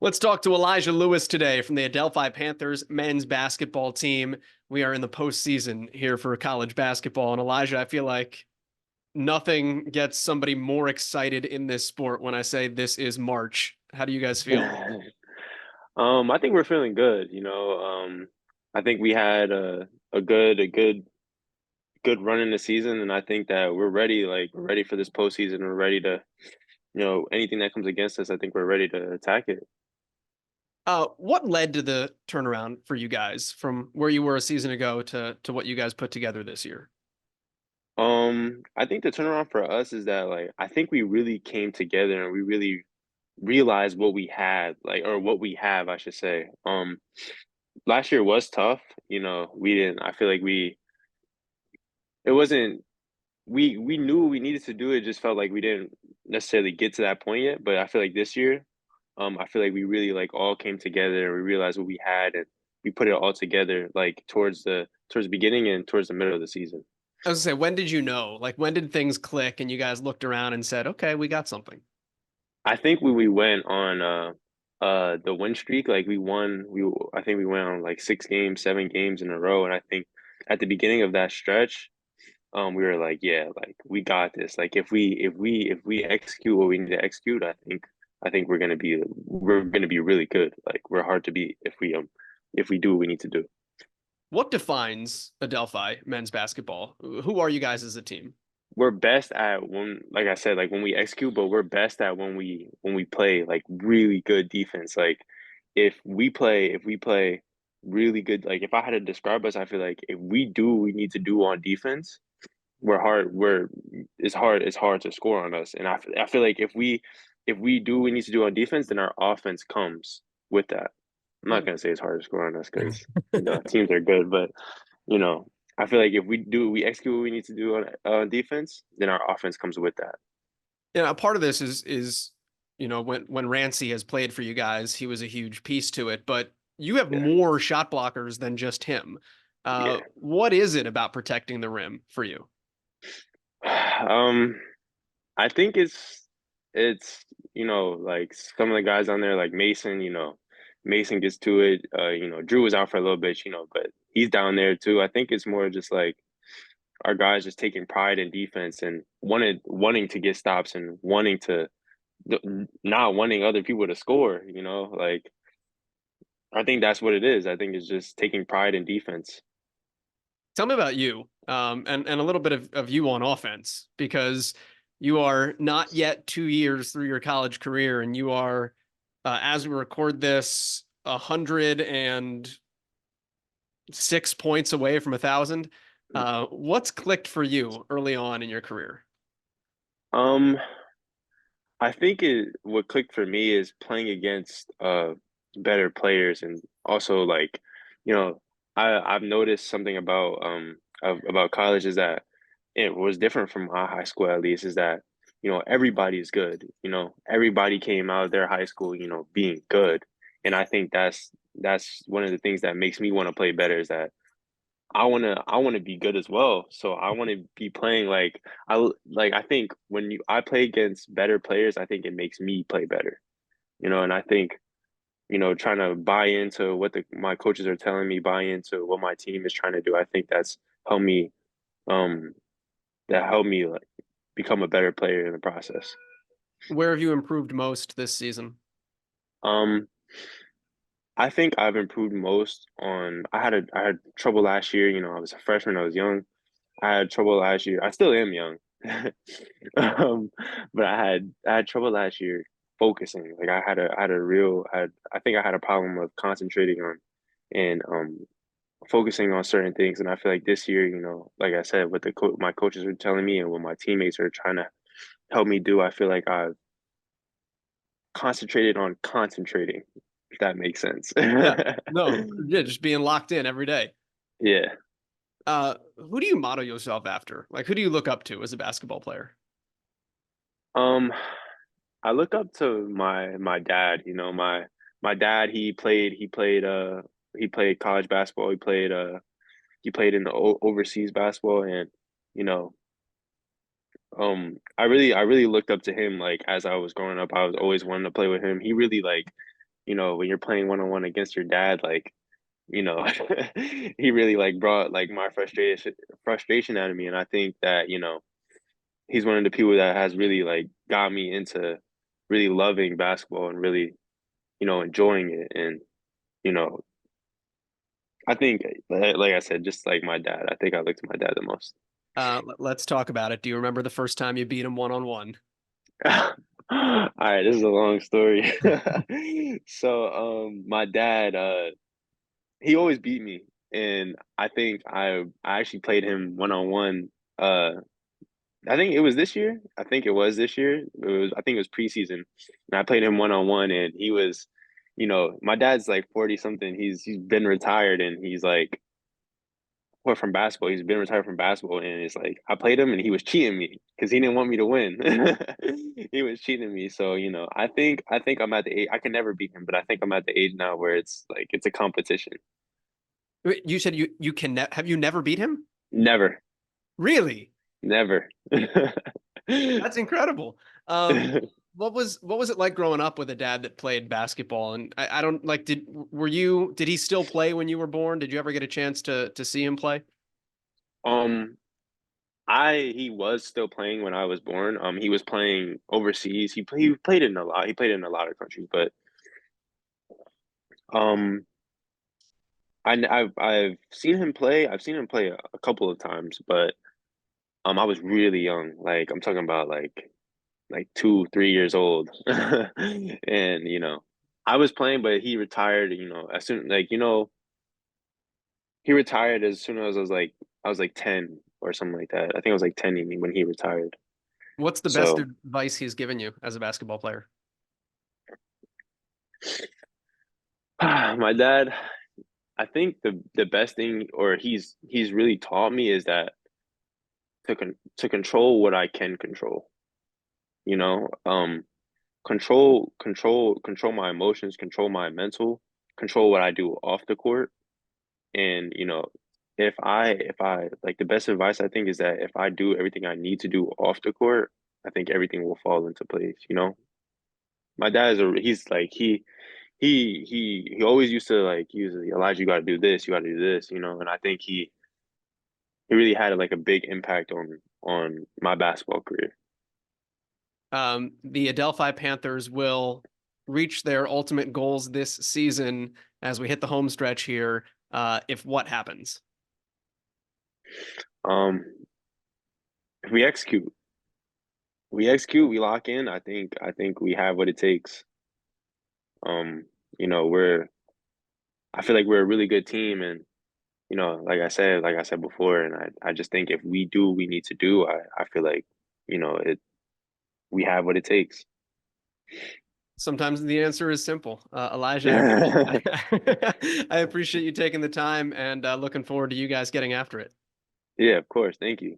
Let's talk to Elijah Lewis today from the Adelphi Panthers men's basketball team. We are in the postseason here for college basketball. And Elijah, I feel like nothing gets somebody more excited in this sport when I say this is March. How do you guys feel? I think we're feeling good, you know. I think we had a good run in the season, and I think that we're ready. Like we're ready for this postseason. We're ready to, anything that comes against us. I think we're ready to attack it. What led to the turnaround for you guys from where you were a season ago to what you guys put together this year? I think the turnaround for us is that like I think we really came together and we really realized what we had, like or what we have, I should say. Last year was tough. We didn't. I feel like we. It wasn't we knew we needed to do it, just felt like we didn't necessarily get to that point yet. But I feel like this year, I feel like we really like all came together and we realized what we had and we put it all together like towards the beginning and towards the middle of the season. I was gonna say, when did you know? Like, when did things click and you guys looked around and said, okay, we got something? I think when we went on the win streak, like I think we went on like 6 games, 7 games in a row. And I think at the beginning of that stretch, we were like, yeah, like we got this. Like if we execute what we need to execute, I think we're gonna be really good. Like we're hard to beat if we do what we need to do. What defines Adelphi men's basketball? Who are you guys as a team? We're best at when, like I said, like when we execute, but we're best at when we play like really good defense. Like if we play really good, like if I had to describe us, I feel like if we do what we need to do on defense, we're hard. We're it's hard to score on us. And I feel like if we do what we need to do on defense, then our offense comes with that. I'm not gonna say it's hard to score on us because teams are good, but you know I feel like if we execute what we need to do on defense, then our offense comes with that. Yeah, a part of this is when Rancy has played for you guys, he was a huge piece to it. But you have Yeah, more shot blockers than just him. yeah. What is it about protecting the rim for you? Um, I think it's like some of the guys on there like Mason. Mason gets to it. Drew was out for a little bit. But he's down there too. I think it's more just like our guys just taking pride in defense and wanting to get stops and not wanting other people to score. Like I think that's what it is. I think it's just taking pride in defense. Tell me about you, and a little bit of you on offense, because you are not yet 2 years through your college career, and you are, as we record this, 106 points away from 1,000. What's clicked for you early on in your career? Um, I think what clicked for me is playing against better players and also like, you know, I've noticed something about college is that it was different from my high school at least is that, everybody is good. Everybody came out of their high school, being good. And I think that's one of the things that makes me want to play better is that I wanna be good as well. So I want to be playing I think when I play against better players, I think it makes me play better. And I think, trying to buy into what my coaches are telling me, buy into what my team is trying to do. I think helped me um that helped me like become a better player in the process. Where have you improved most this season? Um I think I've improved most on I had trouble last year, I was a freshman, I was young. I had trouble last year. I still am young. um, but I had trouble last year focusing. Like I think I had a problem of concentrating on and focusing on certain things. And I feel like this year, like I said, what my coaches are telling me and what my teammates are trying to help me do, I feel like I've concentrated on concentrating, if that makes sense. Yeah, no, yeah, just being locked in every day. Yeah. Who do you model yourself after? Like, who do you look up to as a basketball player? Um, I look up to my dad. My dad. He played college basketball. He played in the overseas basketball, and you know I really looked up to him. Like as I was growing up, I was always wanting to play with him. He really like when you're playing one on one against your dad, like, you know, he really like brought like my frustration out of me. And I think that, he's one of the people that has really like got me into really loving basketball and really, enjoying it. And, you know, I think like I said, just like my dad, I think I look to my dad the most. Let's talk about it. Do you remember the first time you beat him one on one? All right, this is a long story. So, my dad, he always beat me, and I think I actually played him one on one. I think it was this year. I think it was this year. I think it was preseason, and I played him one on one, and he was, my dad's like 40 something. He's been retired, and he's like, or from basketball. He's been retired from basketball, and it's like I played him, and he was cheating me because he didn't want me to win. He was cheating me. So I think I'm at the age. I can never beat him, but I think I'm at the age now where it's like it's a competition. Wait, you said you can have you never beat him? Never, Really? never. That's incredible. What was it like growing up with a dad that played basketball? And I don't like did he still play when you were born? Did you ever get a chance to see him play? um, he was still playing when I was born. He was playing overseas. He played in a lot. He played in a lot of countries, but um, I've seen him play. I've seen him play a couple of times, but I was really young. Like I'm talking about like 2, 3 years old, and I was playing, but he retired. As soon like he retired as soon as I was like 10 or something like that. I think I was like 10 when he retired. What's the best So advice he's given you as a basketball player? my dad, I think the best thing, or he's really taught me is that to control what I can control. You know, control my emotions, control my mental, control what I do off the court. And if I like, the best advice I think is that if I do everything I need to do off the court, I think everything will fall into place. My dad he's like he always used to like use Elijah, you got to do this, you got to do this, and I think he really had like a big impact on my basketball career. The Adelphi Panthers will reach their ultimate goals this season as we hit the home stretch here. If what happens? Um, if we lock in. I think we have what it takes. Um, we're I feel like we're a really good team, and like I said before, and I just think if we do what we need to do, I feel like it we have what it takes. Sometimes the answer is simple. Elijah, Yeah, I appreciate you taking the time and looking forward to you guys getting after it. of course. Thank you.